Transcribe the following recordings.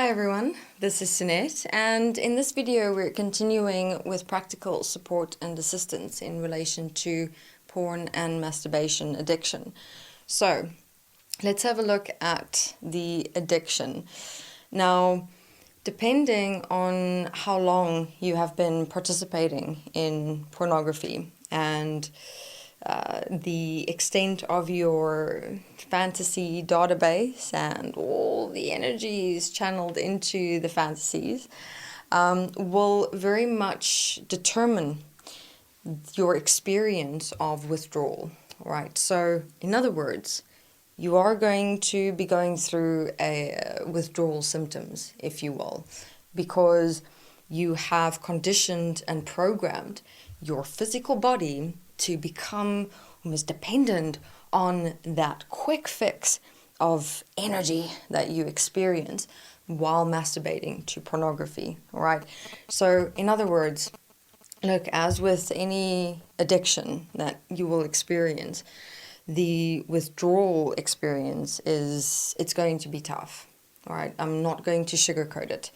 Hi everyone, this is Sunette, and in this video we're continuing with practical support and assistance in relation to porn and masturbation addiction. So let's have a look at the addiction. Now, depending on how long you have been participating in pornography and the extent of your fantasy database and all the energies channeled into the fantasies will very much determine your experience of withdrawal, right? So, in other words, you are going to be going through a withdrawal symptoms, if you will, because you have conditioned and programmed your physical body to become almost dependent on that quick fix of energy that you experience while masturbating to pornography, all right? So, in other words, look, as with any addiction that you will experience, the withdrawal experience it's going to be tough, all right? I'm not going to sugarcoat it,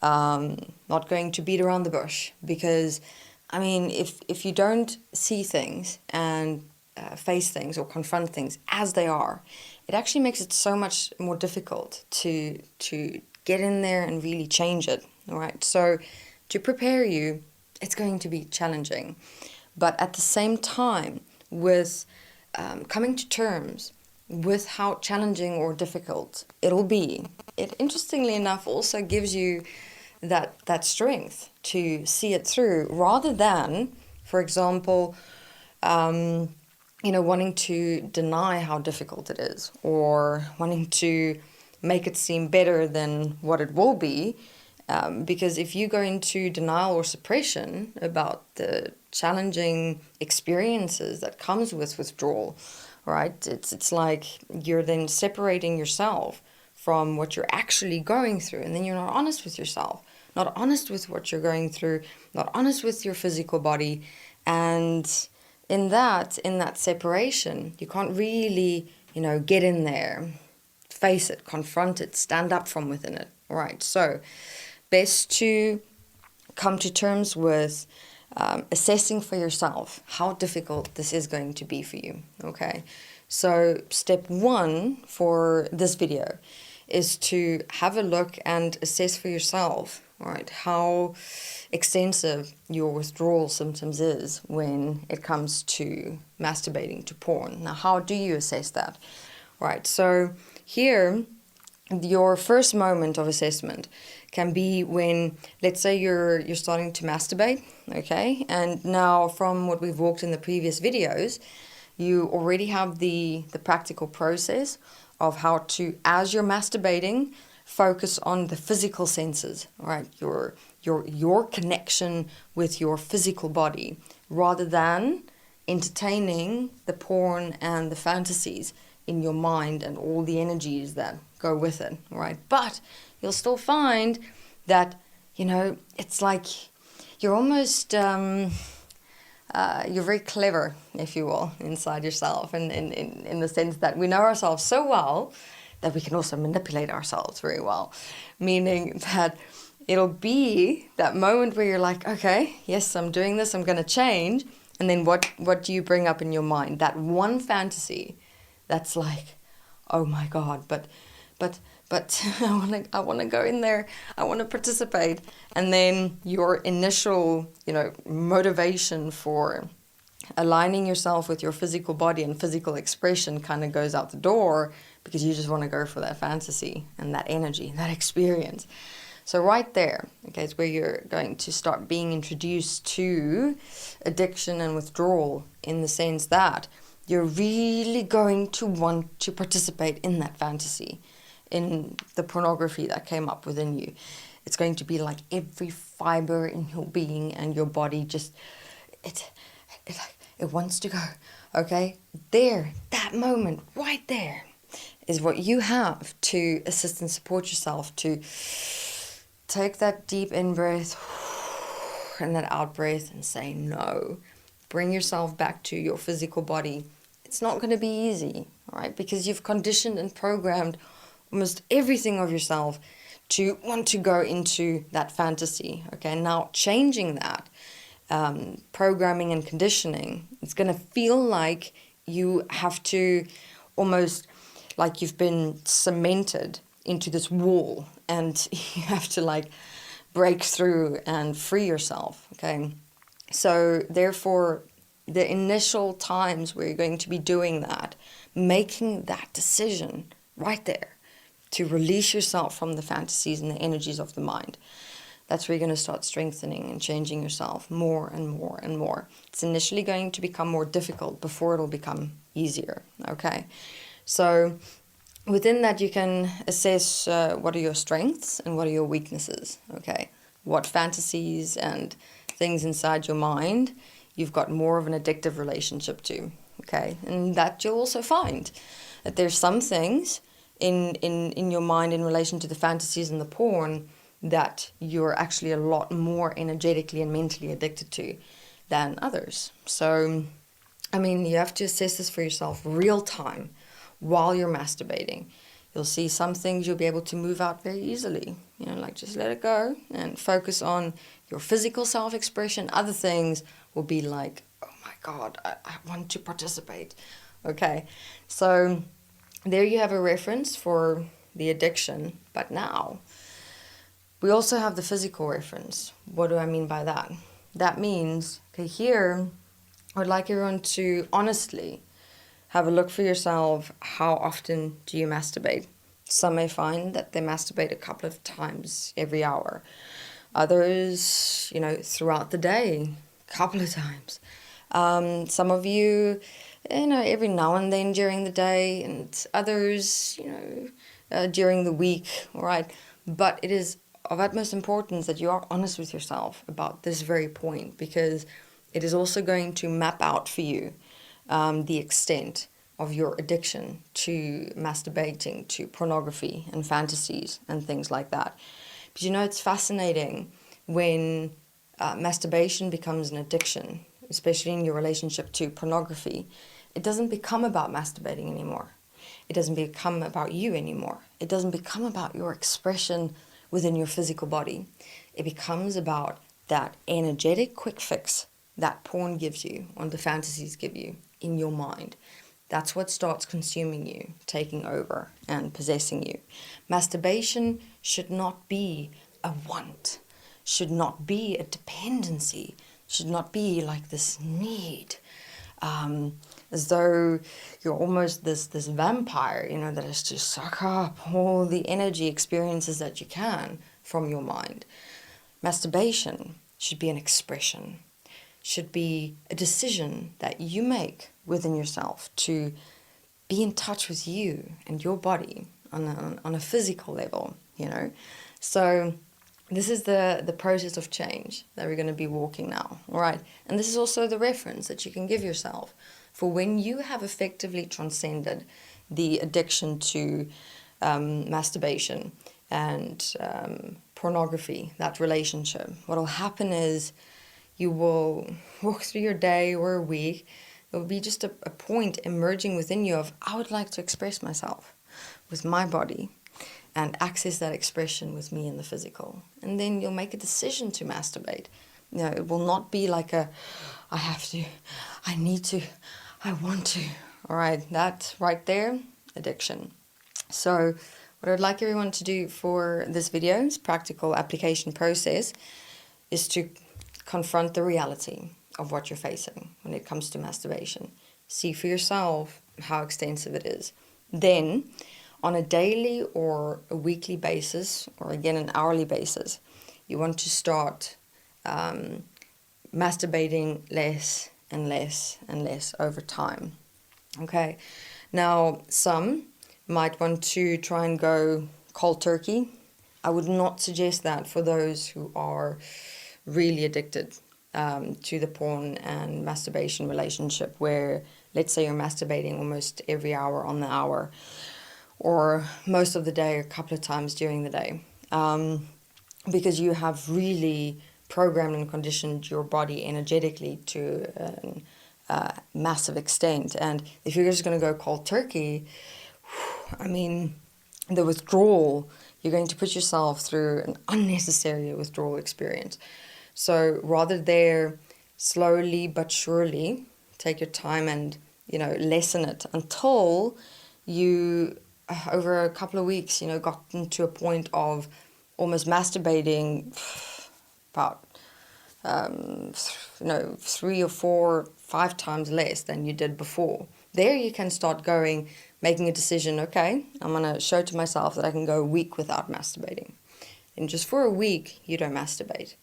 not going to beat around the bush, because I mean, if you don't see things and face things or confront things as they are, it actually makes it so much more difficult to get in there and really change it, all right? So to prepare you, it's going to be challenging. But at the same time, with coming to terms with how challenging or difficult it'll be, it interestingly enough also gives you that strength to see it through, rather than, for example, wanting to deny how difficult it is, or wanting to make it seem better than what it will be, because if you go into denial or suppression about the challenging experiences that comes with withdrawal, right, it's like you're then separating yourself from what you're actually going through, and then you're not honest with yourself, not honest with what you're going through, not honest with your physical body. And in that separation, you can't really, get in there, face it, confront it, stand up from within it. All right, so best to come to terms with assessing for yourself how difficult this is going to be for you, okay? So step one for this video is to have a look and assess for yourself, right, how extensive your withdrawal symptoms is when it comes to masturbating to porn. Now, how do you assess that? Right, so here, your first moment of assessment can be when, let's say you're starting to masturbate, okay? And now, from what we've walked in the previous videos, you already have the practical process of how to, as you're masturbating, focus on the physical senses, right? Your connection with your physical body, rather than entertaining the porn and the fantasies in your mind and all the energies that go with it, right? But you'll still find that, it's like you're almost you're very clever, if you will, inside yourself, and in the sense that we know ourselves so well that we can also manipulate ourselves very well, meaning that it'll be that moment where you're like, okay, yes, I'm doing this, I'm going to change, and then what do you bring up in your mind? That one fantasy that's like, oh my God, but I want to go in there, I want to participate, and then your initial, motivation for aligning yourself with your physical body and physical expression kind of goes out the door, because you just want to go for that fantasy and that energy, that experience. So right there, okay, is where you're going to start being introduced to addiction and withdrawal, in the sense that you're really going to want to participate in that fantasy, in the pornography that came up within you. It's going to be like every fiber in your being and your body just, it wants to go, okay? There, that moment, right there, is what you have to assist and support yourself to take that deep in-breath and that out-breath and say no. Bring yourself back to your physical body. It's not going to be easy, all right? Because you've conditioned and programmed almost everything of yourself to want to go into that fantasy. Okay, now changing that, programming and conditioning, it's going to feel like you have to almost like you've been cemented into this wall and you have to like break through and free yourself. Okay, so therefore the initial times where you're going to be doing that, making that decision right there to release yourself from the fantasies and the energies of the mind, that's where you're going to start strengthening and changing yourself more and more and more. It's initially going to become more difficult before it'll become easier. Okay, so within that you can assess what are your strengths and what are your weaknesses. Okay, what fantasies and things inside your mind you've got more of an addictive relationship to. Okay, and that you'll also find that there's some things in your mind in relation to the fantasies and the porn that you're actually a lot more energetically and mentally addicted to than others. So, I mean, you have to assess this for yourself real time while you're masturbating. You'll see some things you'll be able to move out very easily. You know, like just let it go and focus on your physical self-expression. Other things will be like, oh my God, I want to participate. Okay, so there you have a reference for the addiction. But now we also have the physical reference. What do I mean by that? That means, okay, here I would like everyone to honestly have a look for yourself. How often do you masturbate? Some may find that they masturbate a couple of times every hour. Others, you know, throughout the day, a couple of times. Some of you, you know, every now and then during the day, and others, you know, during the week, all right? But it is of utmost importance that you are honest with yourself about this very point, because it is also going to map out for you the extent of your addiction to masturbating, to pornography and fantasies and things like that. But you know, it's fascinating when masturbation becomes an addiction, especially in your relationship to pornography. It doesn't become about masturbating anymore. It doesn't become about you anymore. It doesn't become about your expression within your physical body. It becomes about that energetic quick fix that porn gives you, or the fantasies give you in your mind. That's what starts consuming you, taking over and possessing you. Masturbation should not be a want, should not be a dependency, should not be like this need, as though you're almost this vampire, you know, that is to suck up all the energy experiences that you can from your mind. Masturbation should be an expression, should be a decision that you make within yourself to be in touch with you and your body on a physical level, you know. So this is the process of change that we're going to be walking now, all right? And this is also the reference that you can give yourself for when you have effectively transcended the addiction to masturbation and pornography, that relationship. What will happen is you will walk through your day or a week. There will be just a point emerging within you of, I would like to express myself with my body and access that expression with me in the physical. And then you'll make a decision to masturbate. You know, it will not be like a, I have to, I need to, I want to. All right, that right there, addiction. So what I'd like everyone to do for this video's practical application process is to confront the reality of what you're facing when it comes to masturbation. See for yourself how extensive it is. Then, on a daily or a weekly basis, or again an hourly basis, you want to start masturbating less and less and less over time. Okay, now some might want to try and go cold turkey. I would not suggest that for those who are really addicted to the porn and masturbation relationship, where let's say you're masturbating almost every hour on the hour, or most of the day, a couple of times during the day, because you have really programmed and conditioned your body energetically to a massive extent. And if you're just going to go cold turkey, I mean, the withdrawal, you're going to put yourself through an unnecessary withdrawal experience. So rather there, slowly but surely, take your time and, lessen it until you, over a couple of weeks, gotten to a point of almost masturbating about, 3 or 4, 5 times less than you did before. There you can start making a decision, okay, I'm going to show to myself that I can go a week without masturbating. And just for a week, you don't masturbate.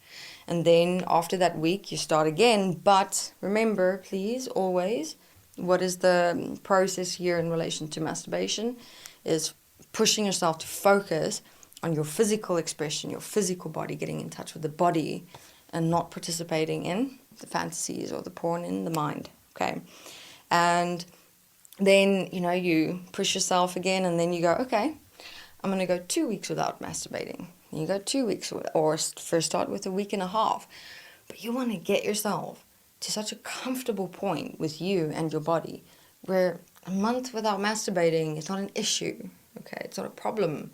And then after that week, you start again. But remember, please, always, what is the process here in relation to masturbation is pushing yourself to focus on your physical expression, your physical body, getting in touch with the body, and not participating in the fantasies or the porn in the mind, okay? And then, you push yourself again, and then you go, okay, I'm going to go 2 weeks without masturbating. And you go 2 weeks, or first start with a week and a half. But you want to get yourself to such a comfortable point with you and your body where a month without masturbating is not an issue, okay? It's not a problem.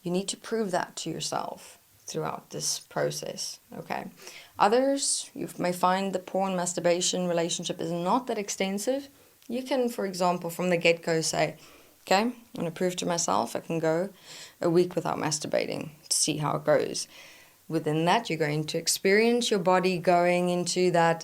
You need to prove that to yourself throughout this process, okay? Others, you may find the porn masturbation relationship is not that extensive. You can, for example, from the get-go say, okay, I'm going to prove to myself I can go a week without masturbating to see how it goes. Within that, you're going to experience your body going into that,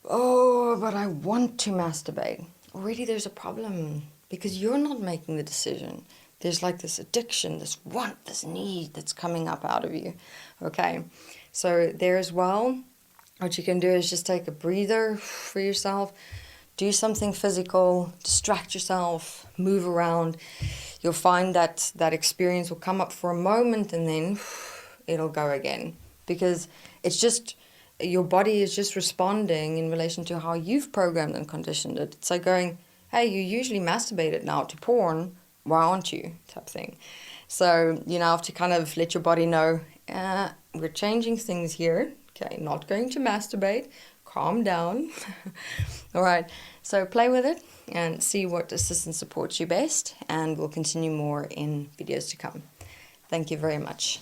oh, but I want to masturbate. Already there's a problem because you're not making the decision. There's like this addiction, this want, this need that's coming up out of you, okay? So there as well, what you can do is just take a breather for yourself, do something physical, distract yourself, move around. You'll find that that experience will come up for a moment and then it'll go again. Because it's just, your body is just responding in relation to how you've programmed and conditioned it. It's like going, hey, you usually masturbate it now to porn, why aren't you? Type thing. So you now have to kind of let your body know, we're changing things here. Okay, not going to masturbate. Calm down. All right, so play with it and see what assistance supports you best, and we'll continue more in videos to come. Thank you very much.